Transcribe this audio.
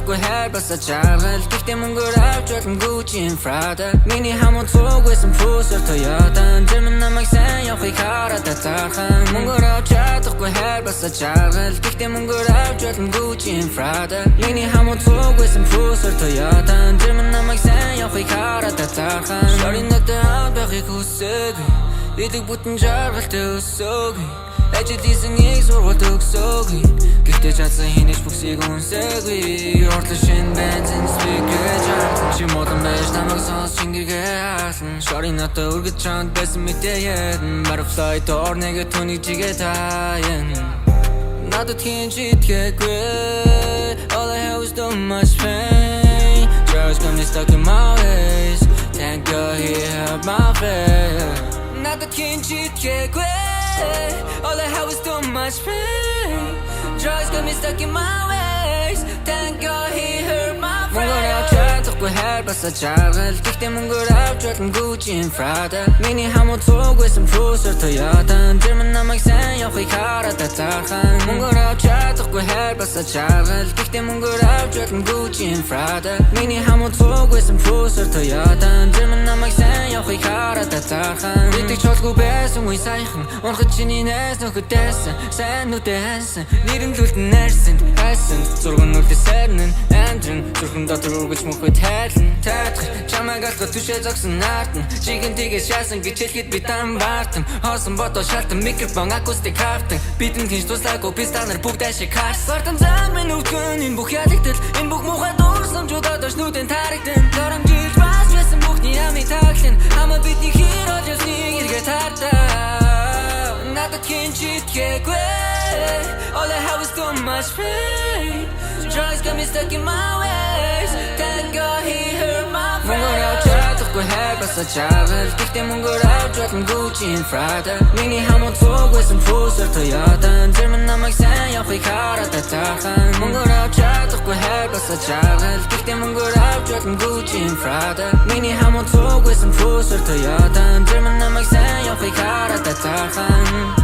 чадахгүй хайр баса чаргал Гэхдээ мөнгөөр авч болно Gucci and Prada Миний хамт цугбайсан Pulsar Toyota Жирмэн намайг сайн явахыг хараад таархан Мөнгөөр авч чадахгүй хайр баса чаргал Гэхдээ мөнгөөр авч болно Gucci and Prada Миний хамт цугбайсан Pulsar Toyota Жирмэн намайг сайн явахыг хараад таархан Shorty надад авч байхыг хүсээгүй Идэг бүтэн жаргалтай өсөөгүй Ажил хийх сургууль төгсөөгүй Гэхдээ чадсан хийнэж бүхсийг үнсээгүй Ордлоо шинэ бензин спикер чарсан Чи модон байж намайг сонс чингэргээ хаасан Shorty надад өргөж чанд байсан мэдээен Butterfly тоор нэгэ түүнийг чигээ таян Надад хин читгээгүй All I have is too much pain Drugs got me stuck in my ways Thank God he held my faith Надад хин читгээгүй All I have is too much pain Drugs got me stuck in my ways Thank God he heard my prayer Мөнгөөр авч чадахгүй хайр баса чаргал Гэхдээ мөнгөөр авч болно Gucci and Prada Миний хамт цугбайсан Pulsar Toyota Жирмэн намайг сайн явахыг хараад таархан Мөнгөөр авч чадахгүй хайр баса чаргал Гэхдээ мөнгөөр авч болно Gucci and Prada Миний хамт цугбайсан Pulsar Toyota Жирмэн намайг сайн явахыг хараад таархан Битгий чулгүй байсан үе сайхан Унахад чиний найз нөхөдөөсөн Сайн нүдэ хансан Нэрэмлүүлтэн найрсанд хайсан Зурган нүдэ сайрнан Амдрын зүрхэн дотор үргэлж мөхөд хайрлан Таадах чамайг алхад түшээ зогсон наартан Чихэн тгээс шаасан гэж хэлэхэд би дан бартам Хоосон бодоо шалтан микрофон акустик хафтан Бидэн тэнч туслаагүй би станаар бүгд ашиг харс Бартам зам минь өвгөн энэ бүх ядагтал Энэ бүх муухай дурсамжууд одоош нүдэн таригдан Доромжилж бас байсан бүхний амиг таглан Хамаа бидний хэр олж явсныг эргээ тартаа Надад хин читгээгүй All I have is too much pain Drugs got me stuck in my ways Thank God he heard my prayer Мөнгөөр авч чадахгүй хайр баса чаргал Гэхдээ мөнгөөр авч болно Gucci and Prada Миний хамт цугбайсан Pulsar Toyota Жирмэн намайг сайн явахыг хараад таархан Мөнгөөр авч чадахгүй хайр баса чаргал Гэхдээ мөнгөөр авч болно Gucci and Prada Миний хамт цугбайсан Pulsar Toyota Жирмэн намайг сайн явахыг хараад таархан